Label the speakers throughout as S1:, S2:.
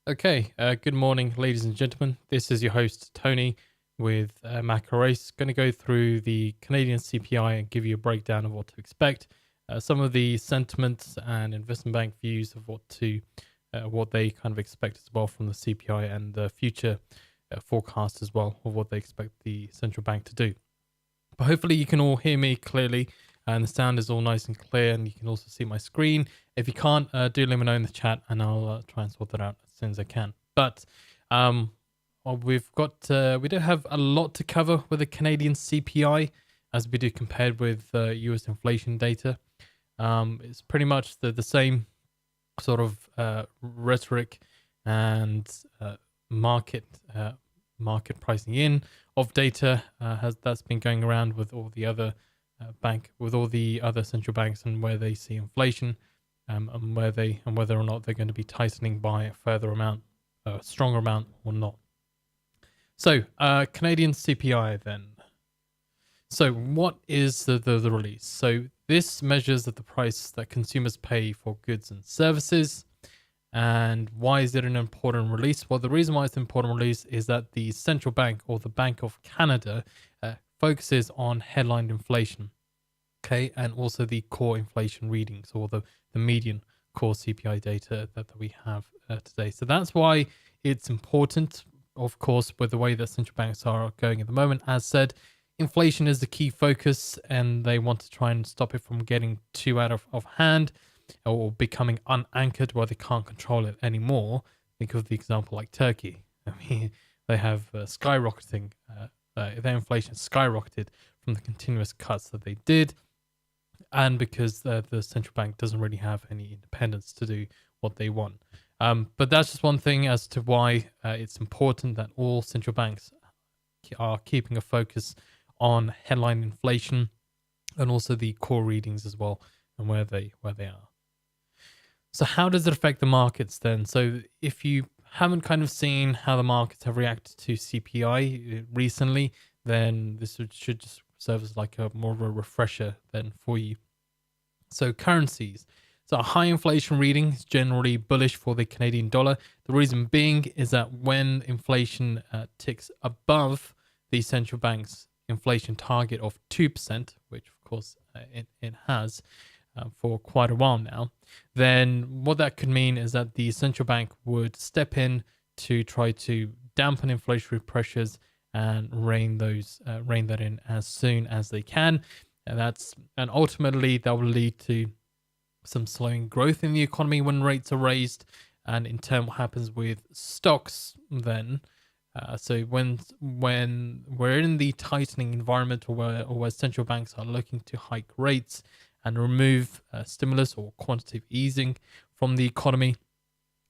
S1: Okay, good morning, ladies and gentlemen. This is your host, Tony, with Macro Race. Going to go through the Canadian CPI and give you a breakdown of what to expect, some of the sentiments and investment bank views of what they kind of expect as well from the CPI and the future forecast as well of what they expect the central bank to do. But hopefully you can all hear me clearly and the sound is all nice and clear, and you can also see my screen. If you can't, do let me know in the chat and I'll try and sort that out as soon as I can. But we don't have a lot to cover with the Canadian CPI as we do compared with US inflation data. It's pretty much the same sort of rhetoric and market market pricing in of data that's been going around with all the other central banks, and where they see inflation, and whether or not they're going to be tightening by a further amount, a stronger amount or not. So Canadian CPI then. So what is the release? So this measures the price that consumers pay for goods and services. And why is it an important release? Well, the reason why it's an important release is that the central bank, or the Bank of Canada, focuses on headline inflation, okay, and also the core inflation readings, or the median core CPI data that we have today. So that's why it's important, of course, with the way that central banks are going at the moment. As said, inflation is the key focus, and they want to try and stop it from getting too out of hand or becoming unanchored where they can't control it anymore. Think of the example like Turkey. I mean, they have skyrocketing, their inflation skyrocketed from the continuous cuts that they did, and because the central bank doesn't really have any independence to do what they want. But that's just one thing as to why it's important that all central banks are keeping a focus on headline inflation and also the core readings as well, and where they are. So how does it affect the markets then? So if you haven't kind of seen how the markets have reacted to CPI recently, then this should just serve as like a more of a refresher then for you. So currencies. So a high inflation reading is generally bullish for the Canadian dollar. The reason being is that when inflation ticks above the central bank's inflation target of 2%, which of course it has for quite a while now, then what that could mean is that the central bank would step in to try to dampen inflationary pressures and rein that in as soon as they can. And ultimately that will lead to some slowing growth in the economy when rates are raised. And in turn, what happens with stocks then? So when we're in the tightening environment, or where central banks are looking to hike rates and remove stimulus or quantitative easing from the economy,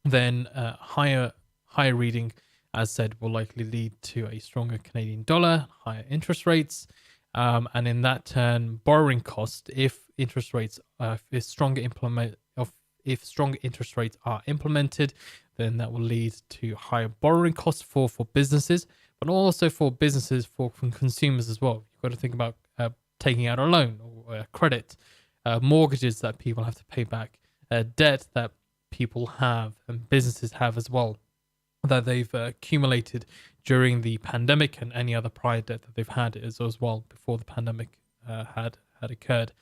S1: then higher reading, as said, will likely lead to a stronger Canadian dollar, higher interest rates, and in that turn, borrowing costs. If stronger interest rates are implemented, then that will lead to higher borrowing costs for businesses, but also for consumers as well. You've got to think about taking out a loan or a credit, mortgages that people have to pay back, debt that people have and businesses have as well, that they've accumulated during the pandemic, and any other prior debt that they've had as well before the pandemic had occurred.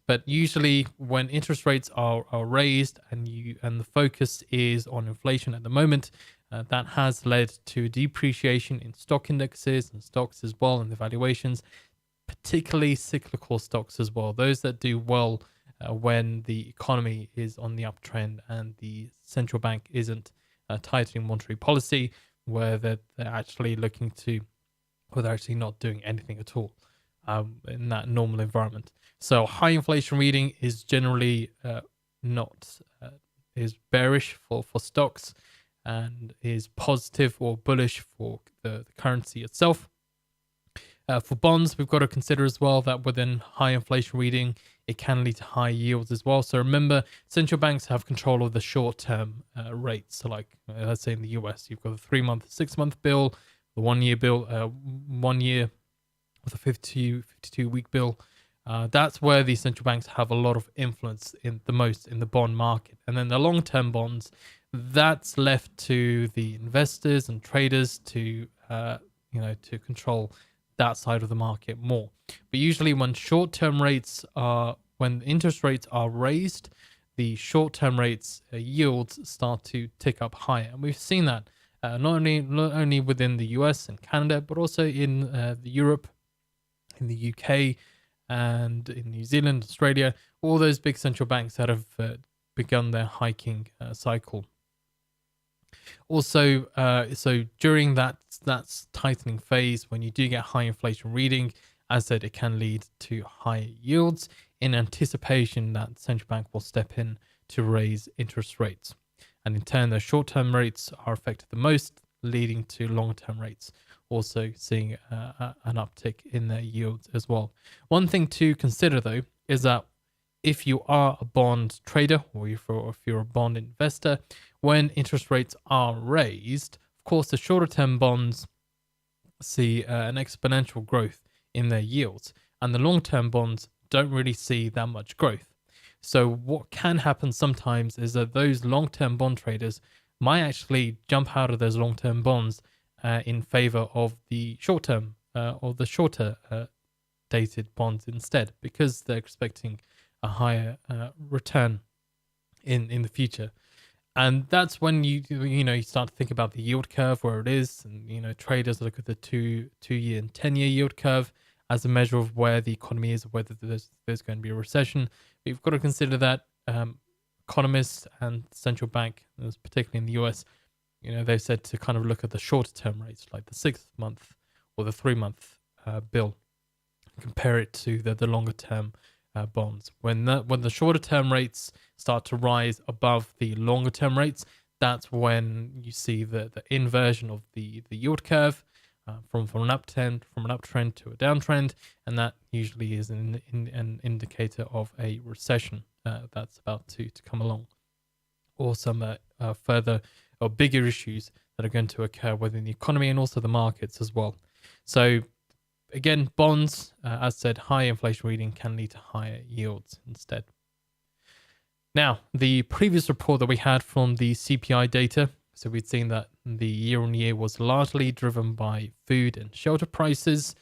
S1: But usually when interest rates are raised and the focus is on inflation at the moment, that has led to depreciation in stock indexes and stocks as well, and the valuations, particularly cyclical stocks as well, those that do well when the economy is on the uptrend and the central bank isn't tightening monetary policy, where they're actually they're actually not doing anything at all in that normal environment. So high inflation reading is generally is bearish for stocks, and is positive or bullish for the currency itself. For bonds, we've got to consider as well that within high inflation reading, it can lead to high yields as well. So remember, central banks have control of the short-term rates. So like, let's say in the US, you've got a 3-month, 6-month bill, the 1-year bill, 1 year with a 52-week bill. That's where the central banks have a lot of influence in the bond market. And then the long-term bonds, That's left to the investors and traders to to control that side of the market more. But usually when interest rates are raised, the short-term rates yields start to tick up higher, and we've seen that not only within the US and Canada, but also in Europe, in the UK, and in New Zealand, Australia, all those big central banks that have begun their hiking cycle. Also, so during that tightening phase, when you do get high inflation reading, as said, it can lead to higher yields in anticipation that the central bank will step in to raise interest rates. And in turn, the short-term rates are affected the most, leading to long-term rates also seeing an uptick in their yields as well. One thing to consider, though, is that if you are a bond trader or if you're a bond investor, when interest rates are raised, of course, the shorter term bonds see an exponential growth in their yields, and the long term bonds don't really see that much growth. So what can happen sometimes is that those long term bond traders might actually jump out of those long term bonds in favor of the short term or the shorter dated bonds instead, because they're expecting a higher return in the future. And that's when you start to think about the yield curve, where it is, and traders look at the 2-year and 10-year yield curve as a measure of where the economy is, whether there's going to be a recession. But you've got to consider that economists and central bank, particularly in the US, they've said to kind of look at the shorter term rates, like the 6-month or the 3-month bill, compare it to the longer term bonds. When the shorter term rates start to rise above the longer term rates, that's when you see the inversion of the yield curve from an uptrend to a downtrend, and that usually is an indicator of a recession that's about to come along, or some further or bigger issues that are going to occur within the economy and also the markets as well. So again, bonds, as said, high inflation reading can lead to higher yields instead. Now, the previous report that we had from the CPI data, so we'd seen that the year-on-year was largely driven by food and shelter prices.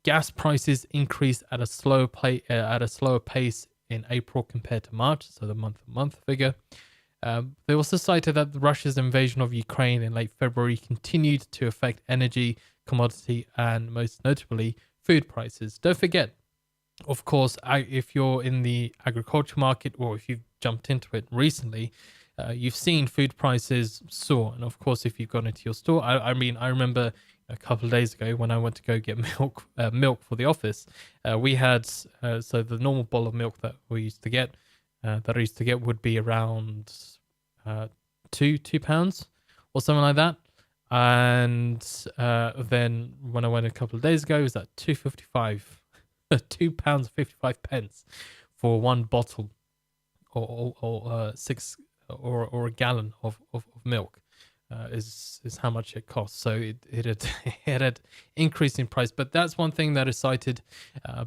S1: Gas prices increased at a slower pace in April compared to March, so the month-on-month figure. They also cited that Russia's invasion of Ukraine in late February continued to affect energy, commodity, and most notably food prices. Don't forget, of course, if you're in the agriculture market or if you've jumped into it recently, you've seen food prices soar. And of course, if you've gone into your store, I remember a couple of days ago when I went to go get milk for the office, we had so the normal bowl of milk that I used to get would be around £2 or something like that. And then when I went a couple of days ago, it was at £2.55, £2.55 for one bottle or six or a gallon of milk is how much it costs. So it had increased in price. But that's one thing that is cited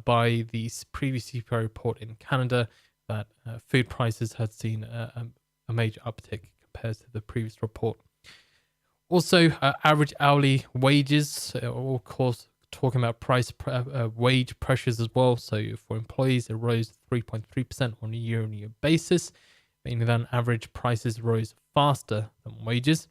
S1: by the previous CPI report in Canada, that food prices had seen a major uptick compared to the previous report. Also, average hourly wages, of course, talking about wage pressures as well. So for employees, it rose 3.3% on a year-on-year basis, meaning that average prices rose faster than wages.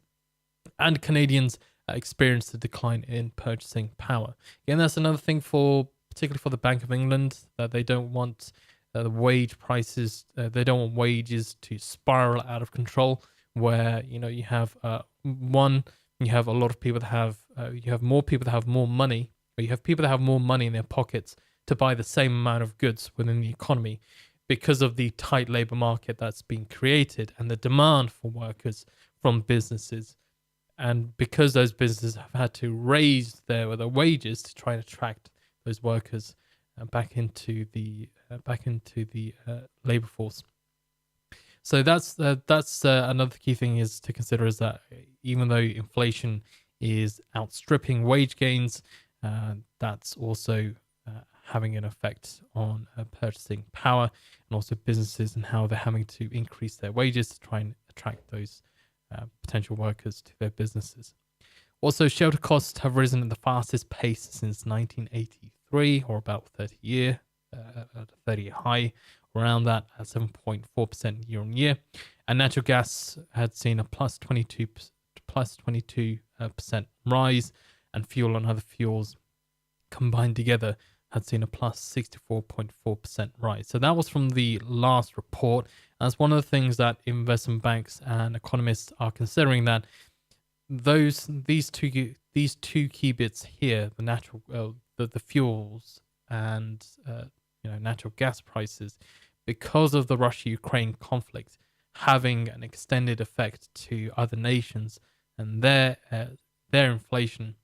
S1: And Canadians experienced a decline in purchasing power. Again, that's another thing particularly for the Bank of England, that they don't want the wage prices, they don't want wages to spiral out of control, where you have you have a lot of people that have you have more people that have more money, or you have people that have more money in their pockets to buy the same amount of goods within the economy, because of the tight labor market that's been created and the demand for workers from businesses, and because those businesses have had to raise their wages to try and attract those workers back into the labor force. So that's another key thing is to consider, is that even though inflation is outstripping wage gains, that's also having an effect on purchasing power, and also businesses and how they're having to increase their wages to try and attract those potential workers to their businesses. Also, shelter costs have risen at the fastest pace since 1983, or about 30-year, at a 30-year high, around that at 7.4% year on year. And natural gas had seen a plus 22% rise, and fuel and other fuels combined together had seen a plus 64.4% rise. So that was from the last report. That's one of the things that investment banks and economists are considering, that these two key bits here, the natural the fuels and natural gas prices, because of the Russia-Ukraine conflict having an extended effect to other nations and their inflation,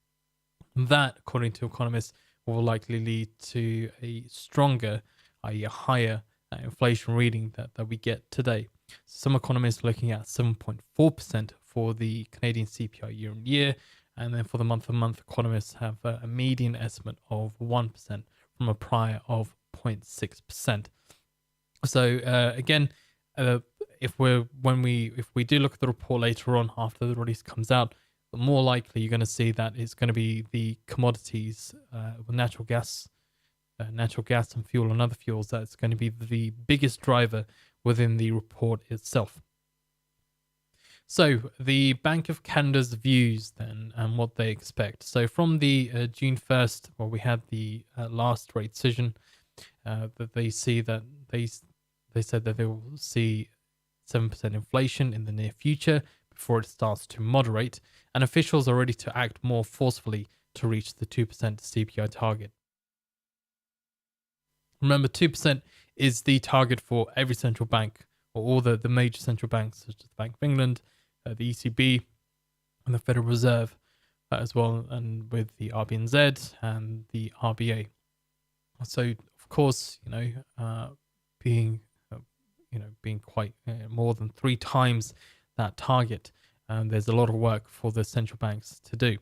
S1: that, according to economists, will likely lead to a stronger, i.e. a higher inflation reading that we get today. Some economists are looking at 7.4% for the Canadian CPI year on year, and then for the month-on-month, economists have a median estimate of 1% from a prior of 0.6%. So again, if we do look at the report later on after the release comes out, the more likely you're going to see that it's going to be the commodities, natural gas and fuel and other fuels, that's going to be the biggest driver within the report itself. So the Bank of Canada's views then, and what they expect. So from the June 1st, we had the last rate decision, that they see that they said that they will see 7% inflation in the near future before it starts to moderate, and officials are ready to act more forcefully to reach the 2% CPI target. Remember, 2% is the target for every central bank, or all the major central banks, such as the Bank of England, the ECB, and the Federal Reserve, as well, and with the RBNZ and the RBA. So, of course, being quite more than 3 times that target, there's a lot of work for the central banks to do.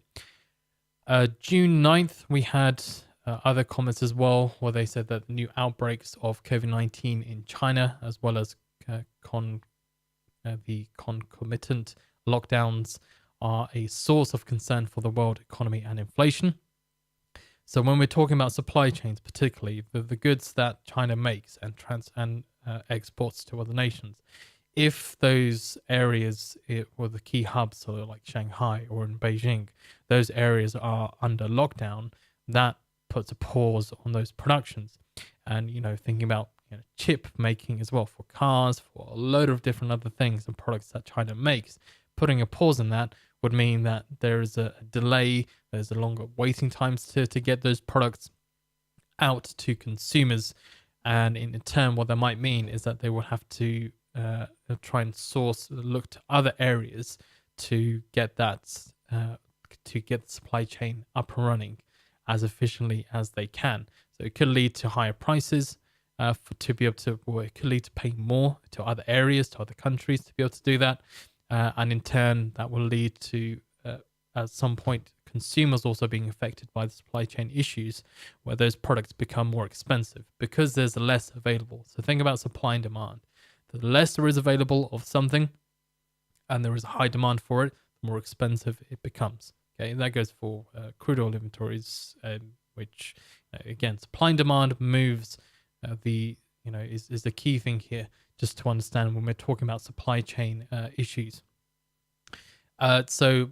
S1: June 9th, we had other comments as well, where they said that new outbreaks of COVID-19 in China, as well as the concomitant lockdowns, are a source of concern for the world economy and inflation. So when we're talking about supply chains, particularly the goods that China makes and exports to other nations, if those areas were the key hubs, so like Shanghai or in Beijing, those areas are under lockdown, that puts a pause on those productions. And, thinking about chip making as well for cars, for a load of different other things and products that China makes, putting a pause in that would mean that there is a delay, there's a longer waiting times to get those products out to consumers. And in turn, what that might mean is that they will have to try and look to other areas to get that, to get the supply chain up and running as efficiently as they can. So it could lead to higher prices it could lead to paying more to other areas, to other countries to be able to do that. And in turn, that will lead to, at some point, consumers also being affected by the supply chain issues, where those products become more expensive because there's less available. So think about supply and demand. The less there is available of something, and there is a high demand for it, the more expensive it becomes. Okay, and that goes for crude oil inventories, which again, supply and demand moves is the key thing here, just to understand when we're talking about supply chain issues. So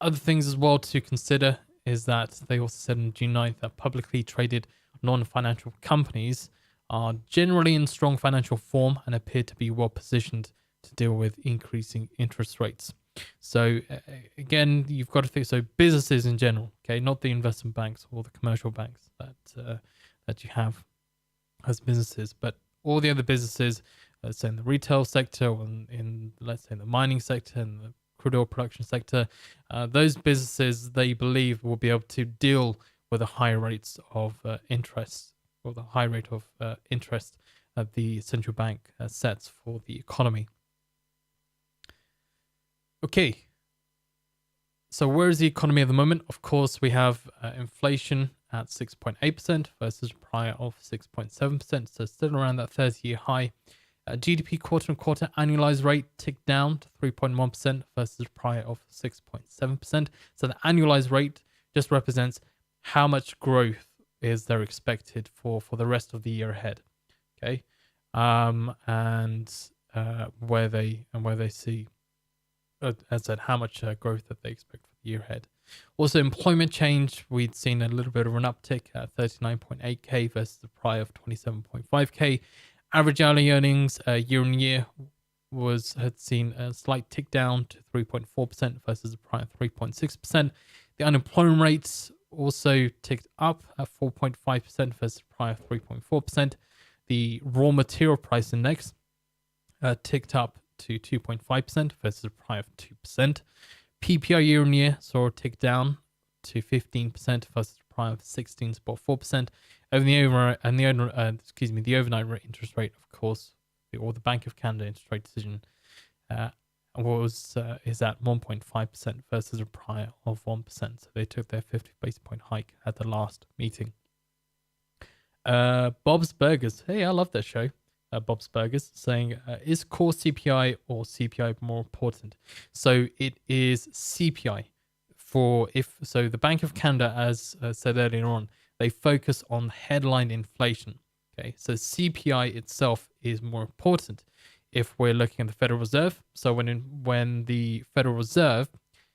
S1: other things as well to consider is that they also said on June 9th that publicly traded non-financial companies are generally in strong financial form and appear to be well positioned to deal with increasing interest rates. So again, you've got to think, so businesses in general, okay, not the investment banks or the commercial banks that you have as businesses, but all the other businesses, let's say in the retail sector, or let's say in the mining sector and the crude oil production sector, those businesses, they believe, will be able to deal with the higher rates of interest, or the high rate of interest that the central bank sets for the economy. Okay, so where is the economy at the moment? Of course, we have inflation at 6.8% versus prior of 6.7%, so still around that 30-year high. GDP quarter-on-quarter annualized rate ticked down to 3.1% versus a prior of 6.7%. So the annualized rate just represents how much growth is there expected for the rest of the year ahead. Okay, and where they see, as I said, how much growth that they expect for the year ahead. Also, employment change, we'd seen a little bit of an uptick at 39.8k versus the prior of 27.5k. Average hourly earnings year on year had seen a slight tick down to 3.4% versus the prior 3.6%. The unemployment rates also ticked up at 4.5% versus prior 3.4%. The raw material price index ticked up to 2.5% versus a prior of 2%. PPI year on year saw a tick down to 15% versus a prior of 16.4%. And the overnight rate interest rate, of course, or the Bank of Canada interest rate decision is at 1.5% versus a prior of 1%. So they took their 50 basis point hike at the last meeting. Bob's Burgers. Hey, I love that show. Bob's Burgers saying, is core CPI or CPI more important? So it is CPI. The Bank of Canada, as said earlier on, they focus on headline inflation. Okay, so CPI itself is more important if we're looking at the Federal Reserve. So when the Federal Reserve,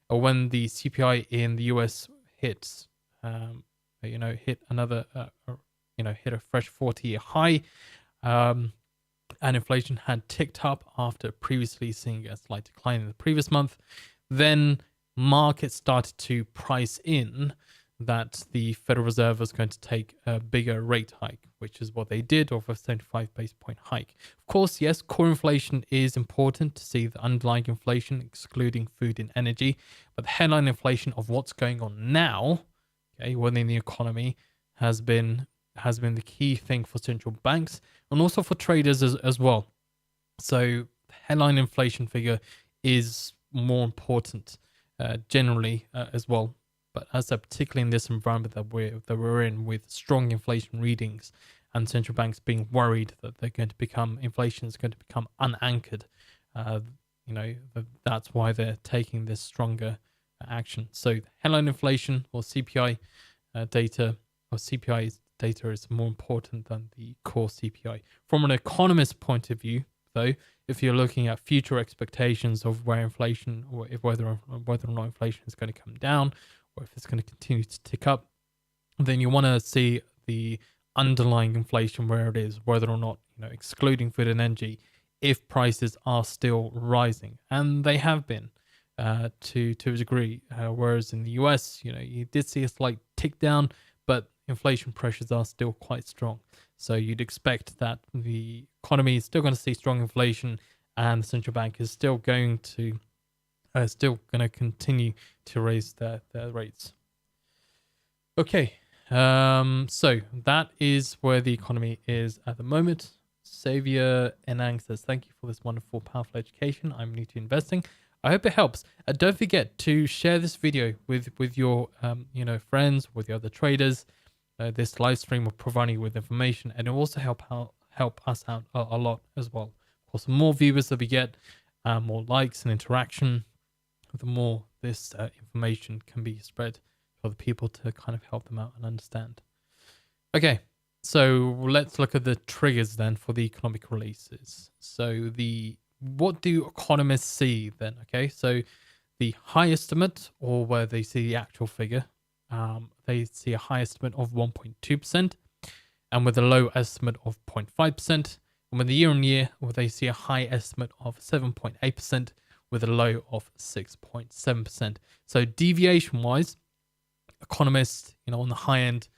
S1: or when the CPI in the US hit another, hit a fresh 40-year high, and inflation had ticked up after previously seeing a slight decline in the previous month, then markets started to price in that the Federal Reserve was going to take a bigger rate hike, which is what they did, of a 75 basis point hike. Of course, yes, core inflation is important to see the underlying inflation, excluding food and energy, but the headline inflation of what's going on now, okay, within the economy has been the key thing for central banks and also for traders as well. So the headline inflation figure is more important generally as well. But as particularly in this environment that we're in, with strong inflation readings and central banks being worried that inflation is going to become unanchored, that's why they're taking this stronger action. So headline inflation or CPI data, or CPI data, is more important than the core CPI. From an economist's point of view, though, if you're looking at future expectations of where inflation, or whether or not inflation is going to come down, or if it's going to continue to tick up, then you want to see the underlying inflation where it is, whether or not, excluding food and energy, if prices are still rising. And they have been to a degree, whereas in the US, you did see a slight tick down, but inflation pressures are still quite strong. So you'd expect that the economy is still going to see strong inflation, and the central bank is still going to continue to raise their rates. Okay, so that is where the economy is at the moment. Xavier Enang says, thank you for this wonderful, powerful education. I'm new to investing. I hope it helps. Don't forget to share this video with your friends, with the other traders. This live stream will provide you with information, and it will also help us out a lot as well. Of course, the more viewers that we get, more likes and interaction, the more this information can be spread for the people to kind of help them out and understand. Okay, so let's look at the triggers then for the economic releases. So what do economists see then? Okay, so the high estimate, or where they see the actual figure, they see a high estimate of 1.2%, and with a low estimate of 0.5%. And with the year on year, where they see a high estimate of 7.8%, with a low of 6.7%. So deviation-wise, economists, on the high end,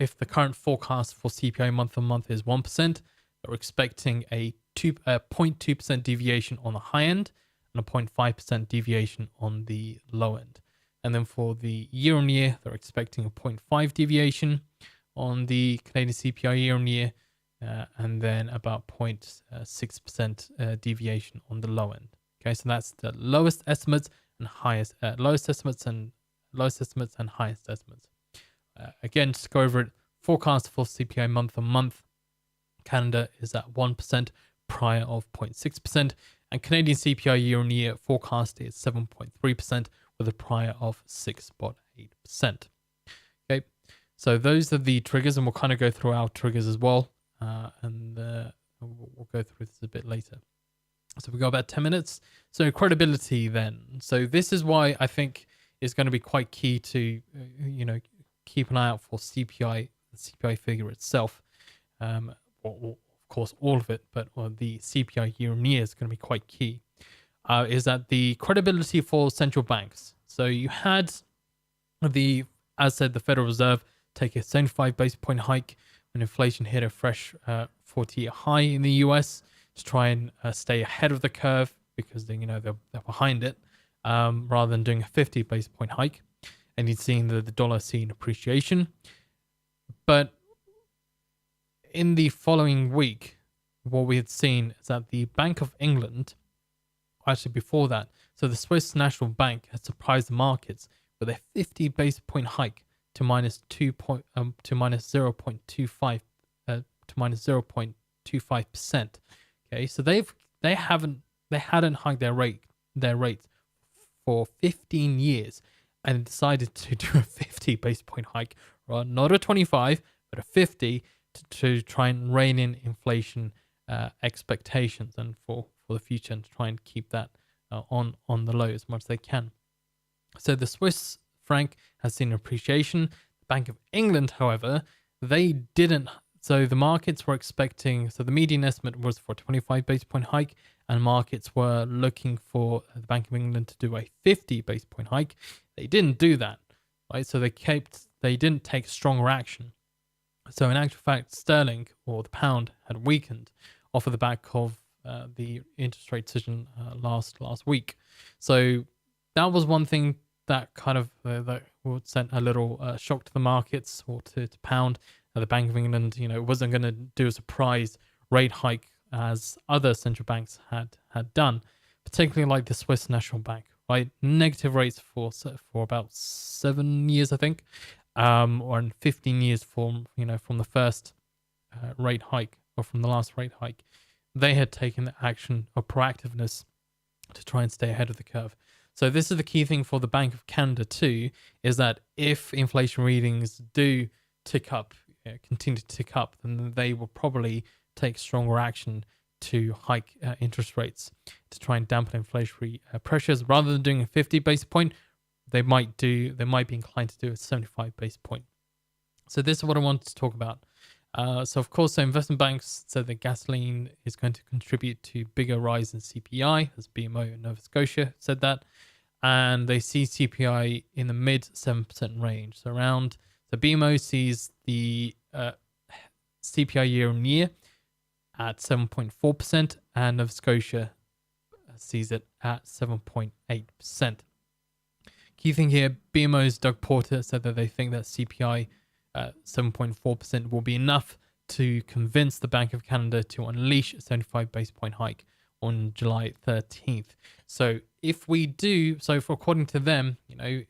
S1: if the current forecast for CPI month on month is 1%, they're expecting a 0.2% deviation on the high end and a 0.5% deviation on the low end. And then for the year on year, they're expecting a 0.5 deviation on the Canadian CPI year on year, and then about 0.6% deviation on the low end. Okay, so that's the lowest estimates and highest, lowest estimates and highest estimates. Again, just go over it. Forecast for CPI month on month, Canada is at 1%, prior of 0.6%, and Canadian CPI year-on-year forecast is 7.3% with a prior of 6.8%. Okay, so those are the triggers, and we'll kind of go through our triggers as well, and we'll go through this a bit later. So we got about 10 minutes. So credibility then. So this is why I think it's going to be quite key to, keep an eye out for CPI, the CPI figure itself. Of course, all of it, but the CPI year on year is going to be quite key. Is that the credibility for central banks? So you had as said, the Federal Reserve take a 75 basis point hike when inflation hit a fresh 40-year high in the US to try and stay ahead of the curve because they're behind it, rather than doing a 50 basis point hike. And you'd seen the dollar seeing appreciation. But in the following week, what we had seen is that the Bank of England, actually before that, so the Swiss National Bank had surprised the markets with a 50 basis point hike to minus 0.25 to minus 0.25%. Okay, so they hadn't hiked their rates for 15 years, and decided to do a 50 basis point hike, right? Not a 25, but a 50 to try and rein in inflation expectations and for the future, and to try and keep that on the low as much as they can. So the Swiss franc has seen appreciation. The Bank of England, however, they didn't. So the markets were expecting, so the median estimate was for a 25 basis point hike, and markets were looking for the Bank of England to do a 50 basis point hike. They didn't do that, right? So they didn't take stronger action. So in actual fact, sterling or the pound had weakened off of the back of the interest rate decision last week. So that was one thing that kind of that sent a little shock to the markets or to pound. The Bank of England, wasn't going to do a surprise rate hike as other central banks had done, particularly like the Swiss National Bank, right? Negative rates for about 7 years, I think, or 15 years from the first rate hike or from the last rate hike. They had taken the action of proactiveness to try and stay ahead of the curve. So this is the key thing for the Bank of Canada too, is that if inflation readings do continue to tick up, then they will probably take stronger action to hike interest rates to try and dampen inflationary pressures. Rather than doing a 50 basis point, they might be inclined to do a 75 basis point. So this is what I wanted to talk about. So of course, investment banks said that gasoline is going to contribute to bigger rise in CPI, as BMO and Nova Scotia said that, and they see CPI in the mid 7% range. So BMO sees the CPI year on year at 7.4%, and Nova Scotia sees it at 7.8%. Key thing here, BMO's Doug Porter said that they think that CPI 7.4% will be enough to convince the Bank of Canada to unleash a 75 basis point hike on July 13th. So according to them,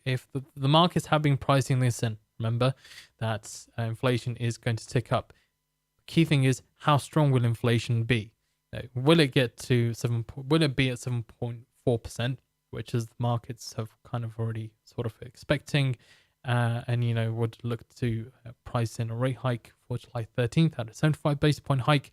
S1: if the markets have been pricing this in, remember that inflation is going to tick up. Key thing is, how strong will inflation be? Will it get to will it be at 7.4%, which is the markets have kind of already sort of expecting, and would look to price in a rate hike for July 13th at a 75 basis point hike,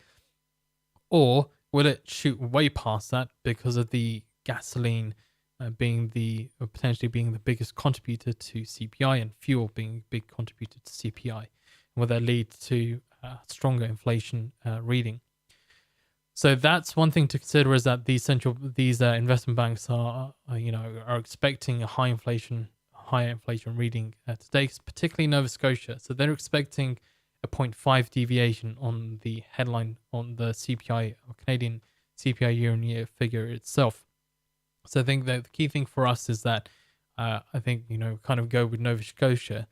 S1: or will it shoot way past that because of the gasoline potentially being the biggest contributor to CPI, and fuel being a big contributor to CPI, and will that lead to stronger inflation reading? So that's one thing to consider, is that these investment banks are expecting a higher inflation reading today, particularly Nova Scotia. So they're expecting a 0.5 deviation on the headline on the CPI or Canadian CPI year-on-year figure itself. So I think that the key thing for us is that kind of go with Nova Scotia.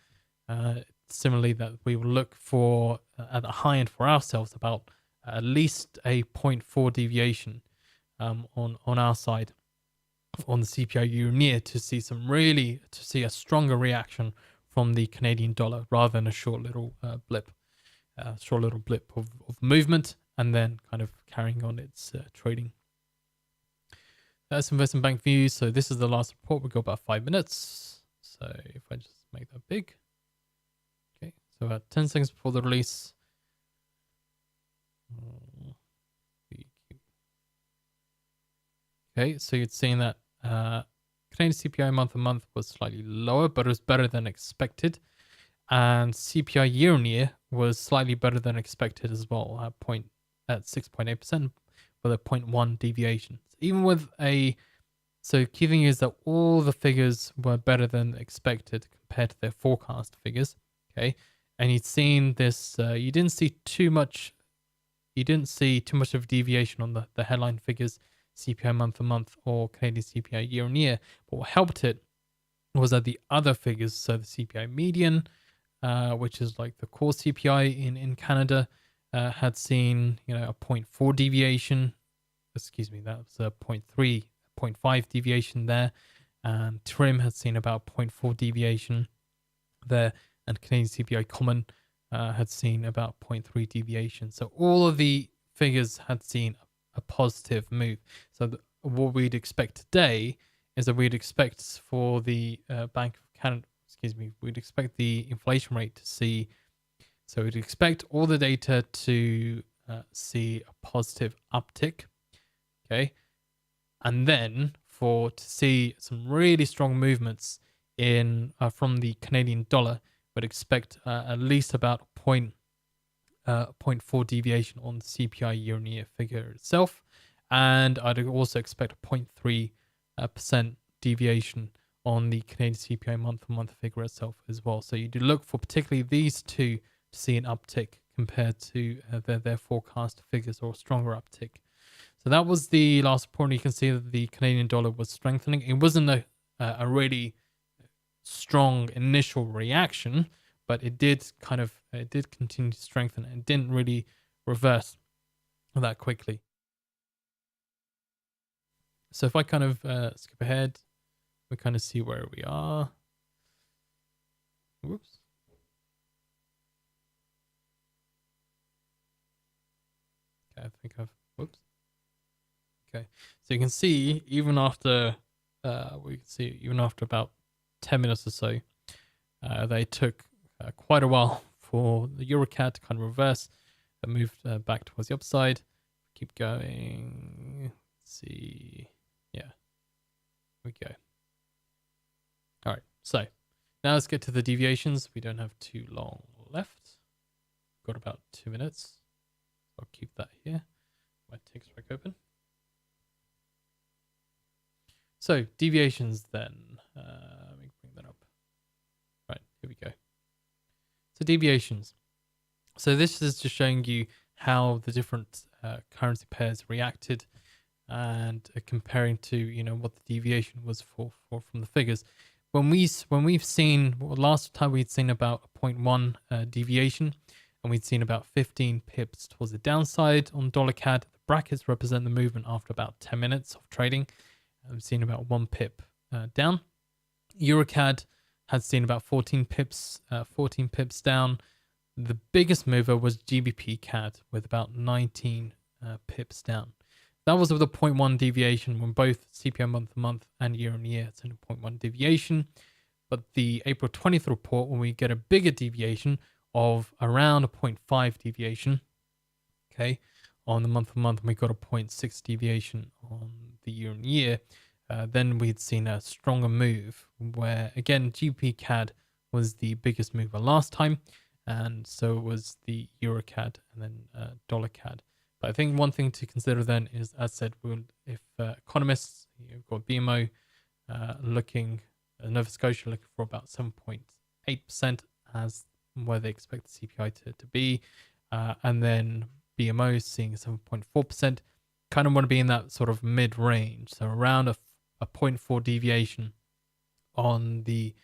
S1: Similarly, that we will look for at the high end for ourselves about at least a 0.4 deviation on our side on the CPI year-on-year to see a stronger reaction from the Canadian dollar rather than a short little blip of movement and then kind of carrying on its trading. That's investment bank views. So this is the last report. We've got about 5 minutes. So if I just make that big. Okay, so about 10 seconds before the release. Okay, so you'd seen that Canadian CPI month on month was slightly lower, but it was better than expected. And CPI year on year was slightly better than expected as well, at 6.8% with a 0.1 deviation. Even with so key thing is that all the figures were better than expected compared to their forecast figures. Okay, and you'd seen this. You didn't see too much of a deviation on the headline figures, CPI month on month or Canadian CPI year on year. But what helped it was that the other figures, so the CPI median, which is like the core CPI in Canada, had seen a 0.4 deviation. Excuse me, that was a 0.5 deviation there. And TRIM had seen about 0.4 deviation there, and Canadian CPI common had seen about 0.3 deviation. So all of the figures had seen a positive move. So what we'd expect today is that we'd expect for the Bank of Canada, we'd expect the inflation rate to see. So we'd expect all the data to see a positive uptick. Okay. And then to see some really strong movements from the Canadian dollar, would expect at least about 0.4 deviation on the CPI year-on-year figure itself, and I'd also expect a 0.3% deviation on the Canadian CPI month-on-month figure itself as well. So you do look for particularly these two to see an uptick compared to their forecast figures, or a stronger uptick. So that was the last report. And you can see that the Canadian dollar was strengthening. It wasn't a really strong initial reaction, but it did continue to strengthen and didn't really reverse that quickly. So if I kind of skip ahead, we kind of see where we are. Whoops. Okay, I think whoops. Okay, so you can see even after about 10 minutes or so, they took quite a while for the EuroCAD to kind of reverse and move back towards the upside. Keep going. Let's see. Yeah. Here we go. All right. So now let's get to the deviations. We don't have too long left. Got about 2 minutes. I'll keep that here. My text back open. So deviations then. Let me bring that up. Right, here we go. So deviations. So this is just showing you how the different currency pairs reacted, and comparing to what the deviation was for from the figures. When we've seen, last time we'd seen about a 0.1 deviation, and we'd seen about 15 pips towards the downside on dollar CAD. The brackets represent the movement after about 10 minutes of trading. We've seen about 1 pip down. EuroCAD had seen about 14 pips down. The biggest mover was GBP CAD with about 19 pips down. That was with a 0.1 deviation when both CPI month-to-month and year-on-year had seen a 0.1 deviation. But the April 20th report, when we get a bigger deviation of around a 0.5 deviation, okay, on the month-to-month, we got a 0.6 deviation on the year-on-year. Then we'd seen a stronger move where, again, GBP CAD was the biggest mover last time, and so was the EuroCAD and then dollar CAD. But I think one thing to consider then is, as said, if economists, you've got BMO Nova Scotia looking for about 7.8% as where they expect the CPI to be, and then BMO is seeing 7.4%. Kind of want to be in that sort of mid-range, so around a 0.4 deviation on the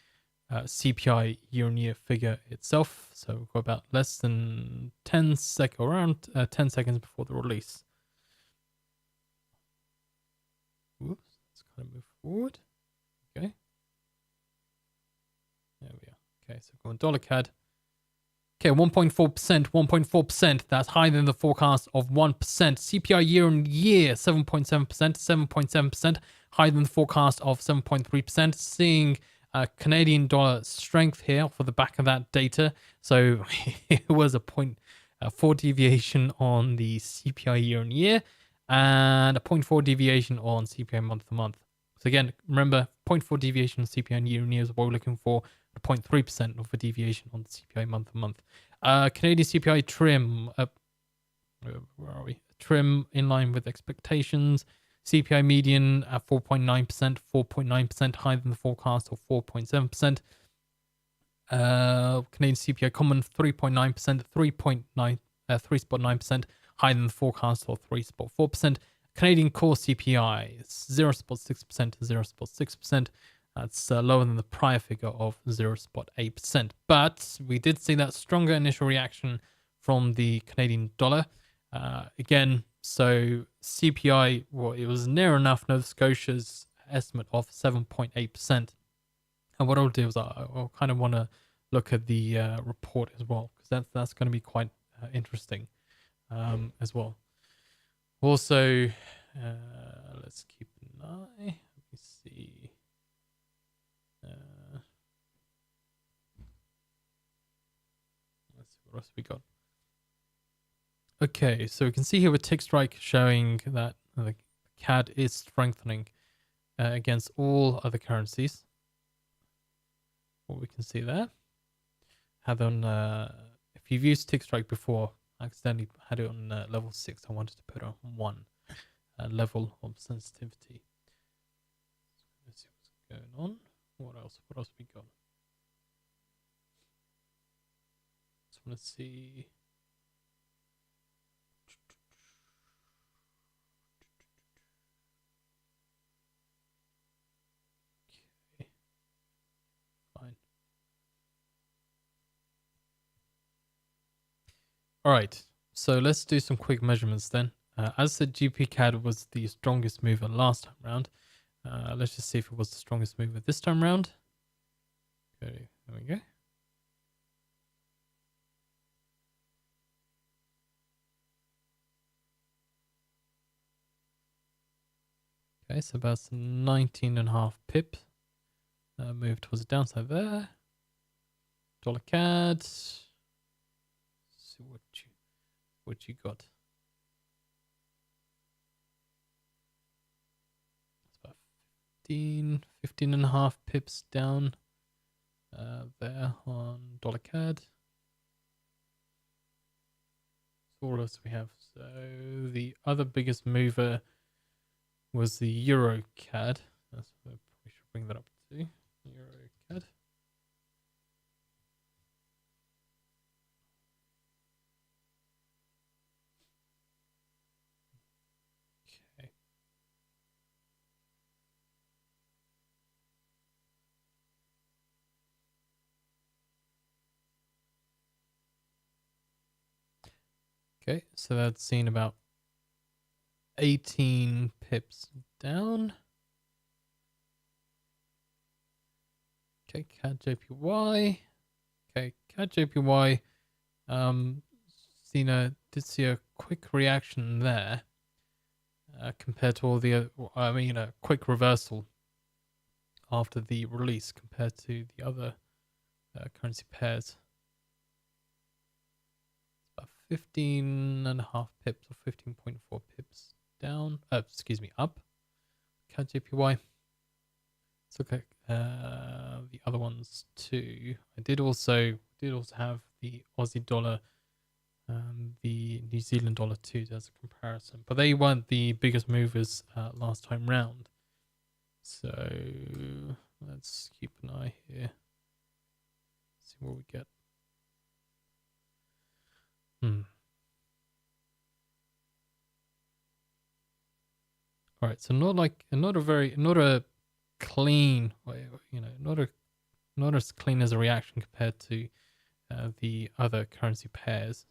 S1: CPI year-on-year figure itself. So we've got about less than 10 seconds before the release. Whoops, let's kind of move forward. Okay. There we are. Okay, so go on dollar CAD. Okay, 1.4%, 1.4%. That's higher than the forecast of 1%. CPI year on year, 7.7%, 7.7%, higher than the forecast of 7.3%. Seeing Canadian dollar strength here for the back of that data. So it was a 0.4 deviation on the CPI year on year and a 0.4 deviation on CPI month to month. So again, remember 0.4 deviation on CPI year on year is what we're looking for. 0.3% of a deviation on the CPI month to month. Canadian CPI trim, where are we? Trim in line with expectations. CPI median at 4.9%, 4.9% higher than the forecast of 4.7%. Canadian CPI common 3.9%, 3.9% higher than the forecast of 3.4%. Canadian core CPI 0.6% to 0.6%. That's lower than the prior figure of 0.8%. But we did see that stronger initial reaction from the Canadian dollar. Again, so CPI, well, it was near enough Nova Scotia's estimate of 7.8%. And what I'll do is I'll kind of want to look at the report as well, because that's going to be quite interesting as well. Also, let's keep an eye. Let me see. Let's see what else we got. Okay, so we can see here with tick strike showing that the CAD is strengthening against all other currencies. What we can see there. Have on if you've used tick strike before, I accidentally had it on level 6. I wanted to put it on 1 level of sensitivity. Let's see what's going on. What else? What else we got? Just want to see. Okay. Fine. All right. So let's do some quick measurements then. As the GP CAD was the strongest mover last time round, let's just see if it was the strongest mover this time round. Okay, there we go. Okay, so about 19.5 pips. Move towards the downside there. Dollar CAD. Let's see what you got. It's about 15.5 pips down there on dollar CAD. So what else do we have? So the other biggest mover was the Euro CAD. That's what we should bring that up to. Euro CAD. Okay. Okay, so that's seen about 18 pips down. Okay, CAD JPY. Okay, CAD JPY. Did see a quick reaction there compared to all the a quick reversal after the release compared to the other currency pairs. 15.5 pips or 15.4 pips down. Excuse me, up. CAD JPY. Let's look at the other ones too. I did also have the Aussie dollar, the New Zealand dollar too as a comparison, but they weren't the biggest movers last time round. So let's keep an eye here. See what we get. All right, so not a clean, not as clean as a reaction compared to the other currency pairs.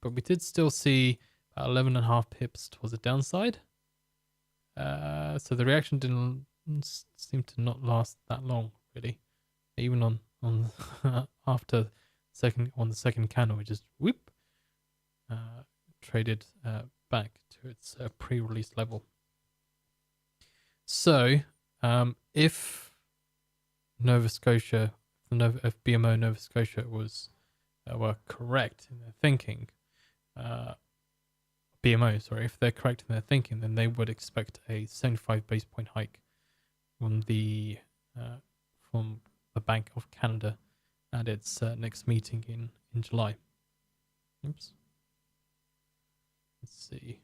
S1: But we did still see about 11.5 pips towards the downside. So the reaction didn't seem to not last that long, really, even on after the second candle, it just whoop traded back to its pre-release level. So if Nova Scotia, if BMO Nova Scotia were correct in their thinking, BMO, sorry, if they're correct in their thinking, then they would expect a 75 base point hike from the Bank of Canada at its next meeting in July. Oops. Let's see.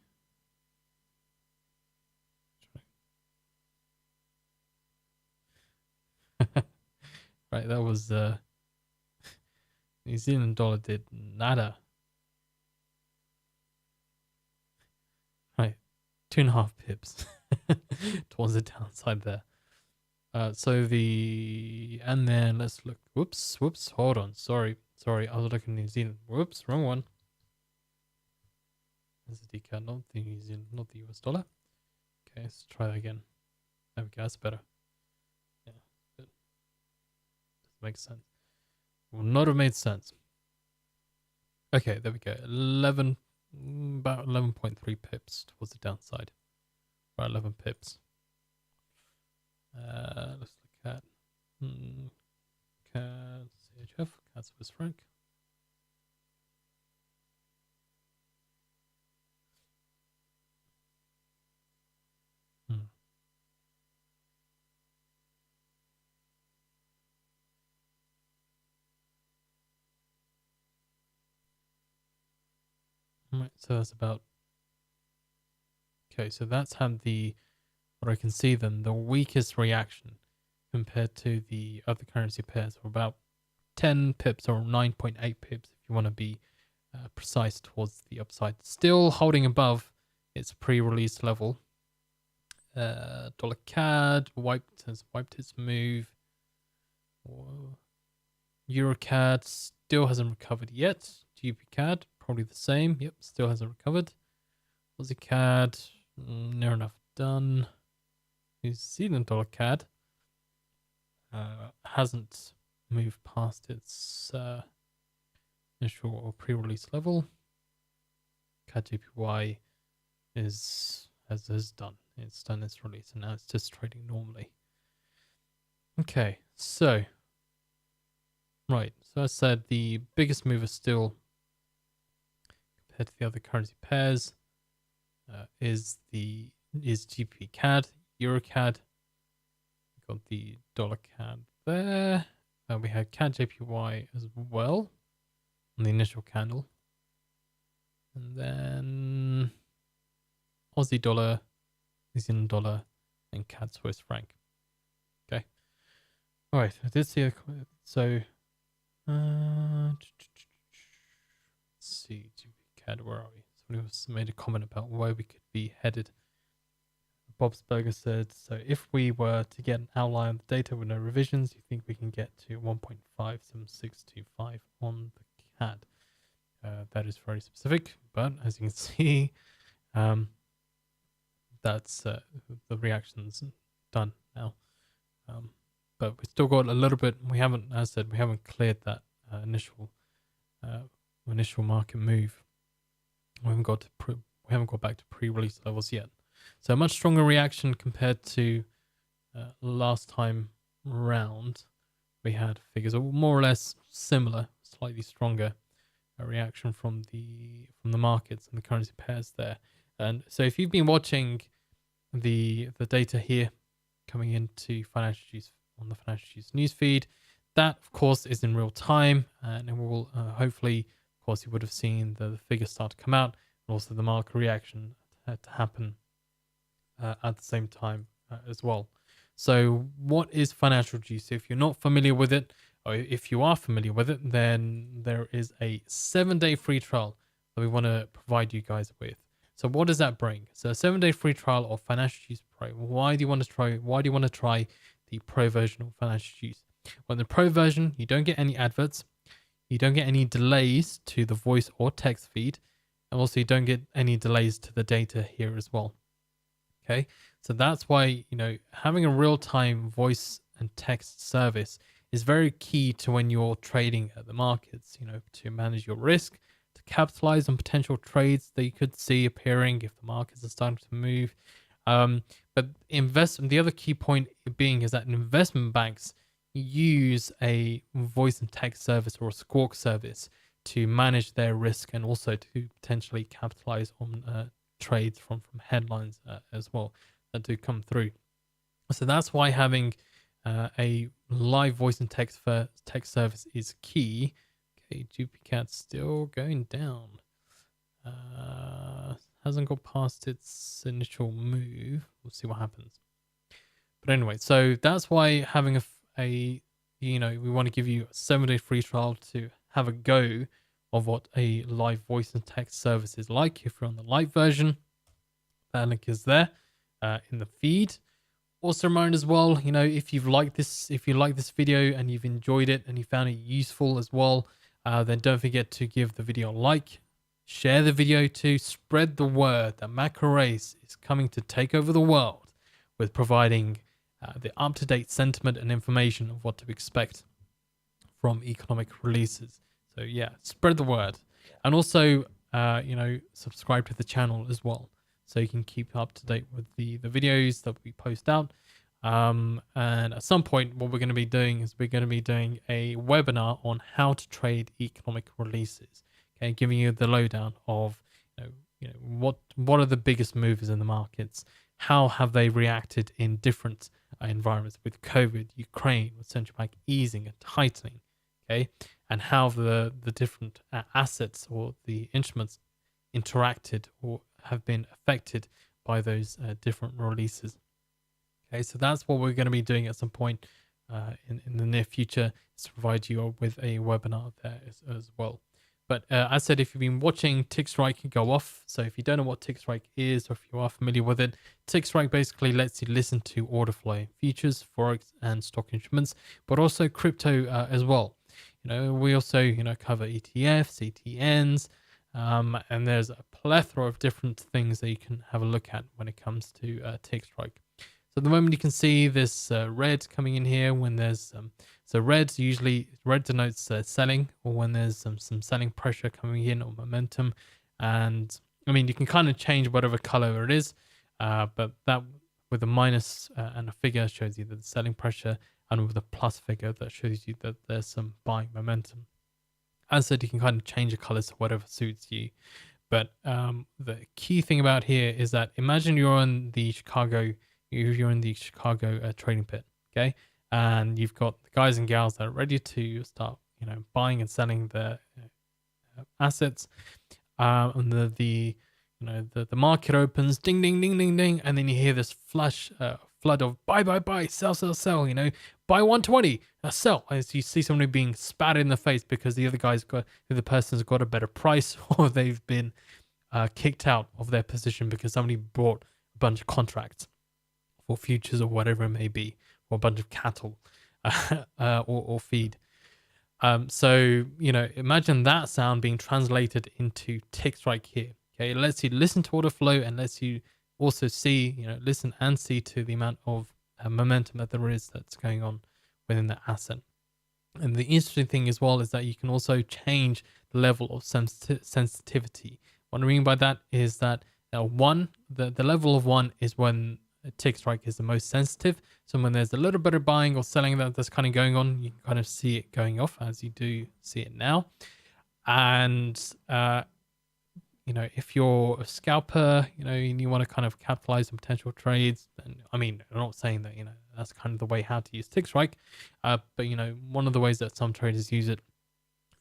S1: Right, that was New Zealand dollar did nada. Right, 2.5 pips towards the downside there. And then let's look. Whoops, hold on. Sorry, I was looking at New Zealand. Whoops, wrong one. There's the DCAD, not the New Zealand, not the US dollar. Okay, let's try that again. There we go, that's better. Yeah, good. Doesn't make sense. Will not have made sense. Okay, there we go. About 11.3 pips towards the downside. About 11 pips. Let's look at CAD CHF, CAD Swiss franc. Right, so that's about. Okay, so that's had what I can see then, the weakest reaction compared to the other currency pairs, or about 10 pips or 9.8 pips if you want to be precise towards the upside. Still holding above its pre-release level. Dollar CAD has wiped its move. Euro CAD still hasn't recovered yet. GBP CAD probably the same. Yep, still hasn't recovered. Aussie CAD near enough done. New Zealand dollar CAD hasn't moved past its initial or pre-release level. CAD JPY has done. It's done its release, and now it's just trading normally. Okay, so right. So as I said, the biggest mover still compared to the other currency pairs is GBP CAD, Euro CAD. We got the dollar CAD there. We had CAD JPY as well on the initial candle, and then Aussie dollar, New Zealand dollar, and CAD Swiss franc. Okay. All right. I did see so. Let's see, GBP CAD, where are we? Somebody made a comment about where we could be headed. Bob Sperger said, so if we were to get an outline of the data with no revisions, you think we can get to 1.57625 on the CAD? That is very specific, but as you can see, that's the reaction's done now. But we still got a little bit. We haven't, as I said, we haven't cleared that initial market move. We haven't got back to pre-release levels yet. So a much stronger reaction compared to last time round. We had figures more or less similar, slightly stronger reaction from the markets and the currency pairs there. And so if you've been watching the data here coming into Financial Juice on the Financial Juice newsfeed, that of course is in real time, and it will hopefully, of course, you would have seen the figures start to come out, and also the market reaction had to happen at the same time as well. So what is Financial Juice? If you're not familiar with it, or if you are familiar with it, then there is a 7-day free trial that we want to provide you guys with. So what does that bring? So a 7-day free trial of Financial Juice Pro. Why do you want to try the Pro version of Financial Juice? Well, in the Pro version, you don't get any adverts, you don't get any delays to the voice or text feed, and also you don't get any delays to the data here as well. Okay, so that's why, having a real-time voice and text service is very key to when you're trading at the markets, to manage your risk, to capitalize on potential trades that you could see appearing if the markets are starting to move. But the other key point being is that investment banks use a voice and text service or a squawk service to manage their risk and also to potentially capitalize on trades from headlines as well that do come through. So that's why having a live voice and text service is key. Okay, GPCAT's still going down. Hasn't got past its initial move. We'll see what happens. But anyway, so that's why having we want to give you a 7-day free trial to have a go of what a live voice and text service is like. If you're on the light version, that link is there in the feed. Also remind as well, if you like this video and you've enjoyed it and you found it useful as well, then don't forget to give the video a like, share the video to spread the word that Macro Race is coming to take over the world with providing the up-to-date sentiment and information of what to expect from economic releases. So yeah, spread the word. And also, subscribe to the channel as well, so you can keep up to date with the videos that we post out. And at some point, what we're going to be doing is we're going to be doing a webinar on how to trade economic releases. Okay, giving you the lowdown of what are the biggest movers in the markets, how have they reacted in different environments with COVID, Ukraine, with central bank easing and tightening, okay, and how the different assets or the instruments interacted or have been affected by those different releases. Okay, so that's what we're going to be doing at some point in the near future, is to provide you with a webinar there as well. But as I said, if you've been watching Tick Strike go off, so if you don't know what Tick Strike is, or if you are familiar with it, Tick Strike basically lets you listen to order flow, futures, forex, and stock instruments, but also crypto as well. We also cover ETFs, ETNs, and there's a plethora of different things that you can have a look at when it comes to Tick Strike. So at the moment you can see this red coming in here when there's so red denotes selling, or when there's some selling pressure coming in or momentum. And I mean, you can kind of change whatever color it is, but that with a minus and a figure shows you the selling pressure, and with a plus figure that shows you that there's some buying momentum. As I said, you can kind of change the colors to whatever suits you. But the key thing about here is that imagine you're in the Chicago trading pit, okay? And you've got the guys and gals that are ready to start, buying and selling their assets. And the market opens, ding, ding, ding, ding, ding, and then you hear this flood of buy, sell, buy 120, sell. As you see somebody being spat in the face because the other person's got a better price, or they've been kicked out of their position because somebody bought a bunch of contracts for futures or whatever it may be, or a bunch of cattle or feed. So imagine that sound being translated into Tick Strike here. Okay, it lets you listen to order flow and lets you also see, listen and see to the amount of momentum that there is that's going on within the asset. And the interesting thing as well is that you can also change the level of sensitivity. What I mean by that is that the level of 1 is when a Tick Strike is the most sensitive. So when there's a little bit of buying or selling that's kind of going on, you can kind of see it going off, as you do see it now. And if you're a scalper, and you want to kind of capitalize on potential trades, then I'm not saying that that's kind of the way how to use Tick Strike, but one of the ways that some traders use it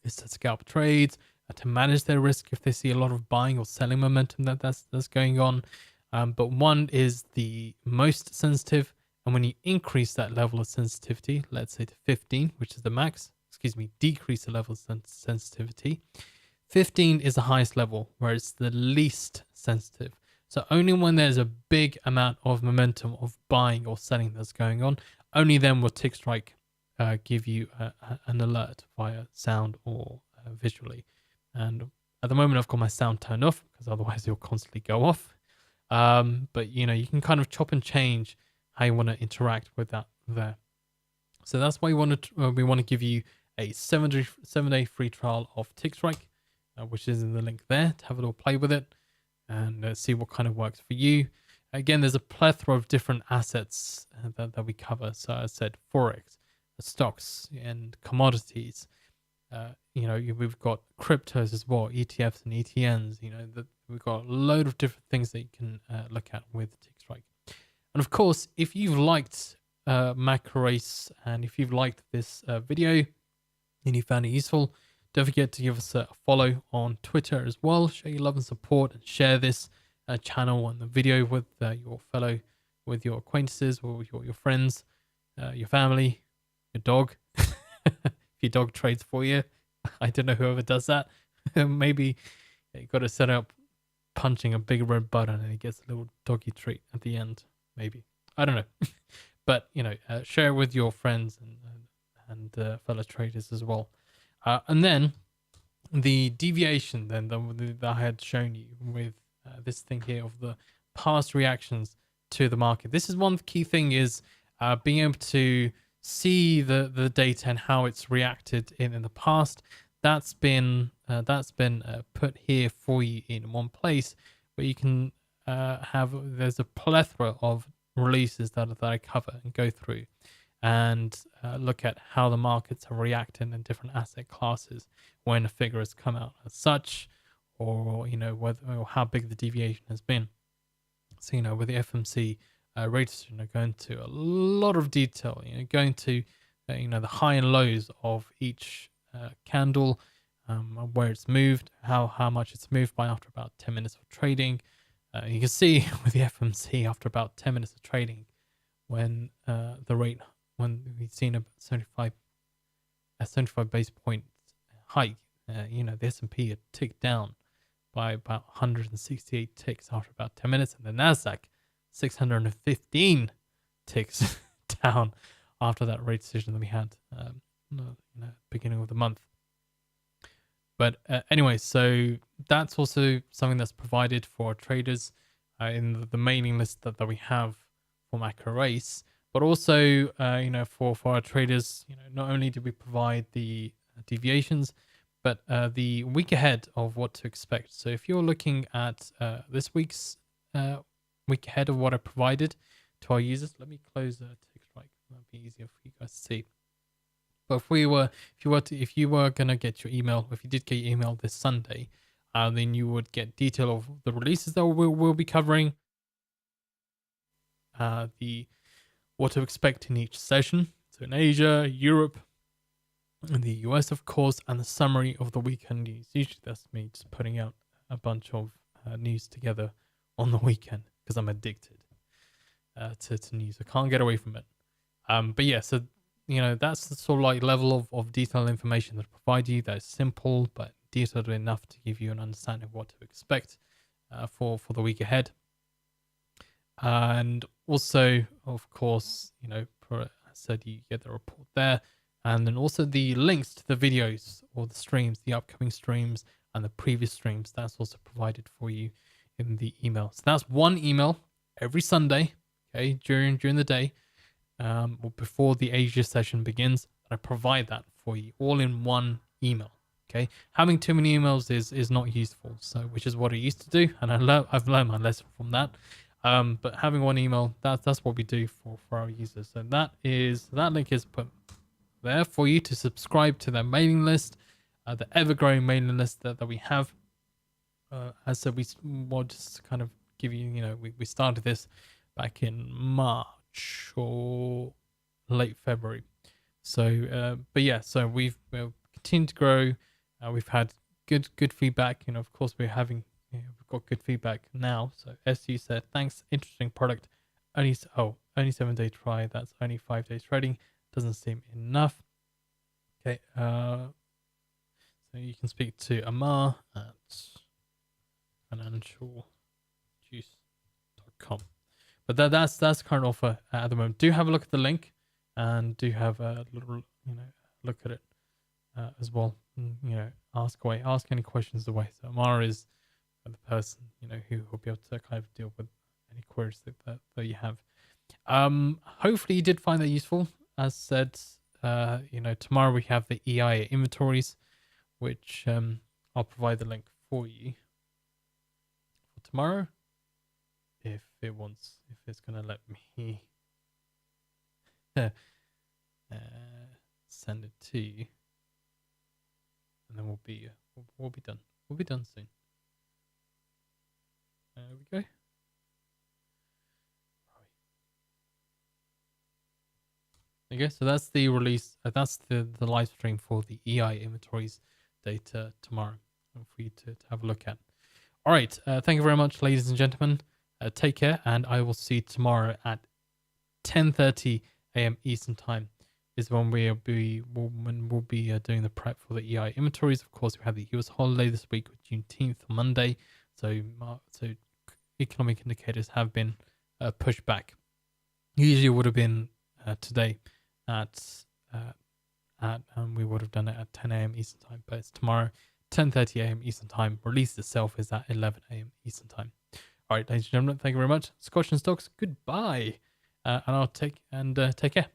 S1: is to scalp trades, to manage their risk if they see a lot of buying or selling momentum that's going on. But 1 is the most sensitive, and when you increase that level of sensitivity, let's say to 15, which is the max, decrease the level of sensitivity. 15 is the highest level, where it's the least sensitive. So only when there's a big amount of momentum of buying or selling that's going on, only then will Tick Strike give you an alert via sound or visually. And at the moment, I've got my sound turned off because otherwise it'll constantly go off. But you can kind of chop and change how you want to interact with that there. So that's why we want to give you a 7-day free trial of TickStrike, which is in the link there, to have a little play with it and see what kind of works for you. Again, there's a plethora of different assets that we cover. So I said forex, stocks, and commodities. We've got cryptos as well, ETFs and ETNs. We've got a load of different things that you can look at with TickStrike. And of course, if you've liked macro race and if you've liked this video and you found it useful, don't forget to give us a follow on Twitter as well. Show your love and support and share this channel and the video with with your acquaintances or with your friends, your family, your dog. If your dog trades for you, I don't know whoever does that. Maybe you got to set up punching a big red button and he gets a little doggy treat at the end. Maybe, I don't know. But share it with your friends and fellow traders as well. And then the deviation then that I had shown you with this thing here of the past reactions to the market. This is one key thing, is being able to see the data and how it's reacted in the past. That's been put here for you in one place where you can there's a plethora of releases that I cover and go through and look at how the markets are reacting in different asset classes when a figure has come out as such, or whether or how big the deviation has been. So with the FMC rate decision, I go into a lot of detail, going to the high and lows of each candle, where it's moved, how much it's moved by after about 10 minutes of trading. You can see with the FMC after about 10 minutes of trading, when when we've seen a 75 base point hike, the S&P had ticked down by about 168 ticks after about 10 minutes, and the Nasdaq 615 ticks down after that rate decision that we had beginning of the month. But anyway, so that's also something that's provided for our traders in the mailing list that we have for Macro Race. But also, for our traders, not only do we provide the deviations, but the week ahead of what to expect. So if you're looking at this week's week ahead of what I provided to our users, let me close TickStrike. That'll be easier for you guys to see. But if you were gonna get your email, if you did get your email this Sunday, then you would get detail of the releases that we'll be covering, what to expect in each session. So in Asia, Europe, and the US, of course, and the summary of the weekend news. Usually that's me just putting out a bunch of news together on the weekend because I'm addicted to news. I can't get away from it. But yeah, so that's the sort of like level of detailed information that I provide you. That is simple but detailed enough to give you an understanding of what to expect for the week ahead. And also, of course, I said you get the report there, and then also the links to the videos or the streams, the upcoming streams and the previous streams. That's also provided for you in the email. So that's one email every Sunday, okay, during the day, or before the Asia session begins. I provide that for you all in one email. Okay, having too many emails is not useful. So, which is what I used to do, and I've learned my lesson from that. But having one email, that's what we do for our users. So that link is put there for you to subscribe to their mailing list, the ever-growing mailing list that we have. As so we'll just kind of give you, we started this back in March or late February. So, but yeah, so we've continued to grow. We've had good feedback. Of course, we've got good feedback now. So SU said, thanks, interesting product. Only 7-day try. That's only 5 days trading. Doesn't seem enough. Okay. So you can speak to Amar at financialjuice.com. But that's current offer at the moment. Do have a look at the link and do have a little look at it as well. Ask any questions away. So Amar is the person who will be able to kind of deal with any queries that you have. Hopefully you did find that useful. As said, tomorrow we have the EI inventories, which I'll provide the link for you for tomorrow if it's gonna let me send it to you, and then we'll be done. We'll be done soon. There we go. Okay, so that's the release. That's the live stream for the EI inventories data tomorrow for you to have a look at. All right. Thank you very much, ladies and gentlemen. Take care, and I will see you tomorrow at 10:30 a.m. Eastern Time. Is when we'll be doing the prep for the EI inventories. Of course, we have the US holiday this week, with Juneteenth on Monday. So economic indicators have been pushed back. Usually, it would have been today we would have done it at 10 a.m. Eastern Time, but it's tomorrow, 10:30 a.m. Eastern Time. Release itself is at 11 a.m. Eastern Time. All right, ladies and gentlemen, thank you very much. Scotch and Stocks, goodbye, and take care.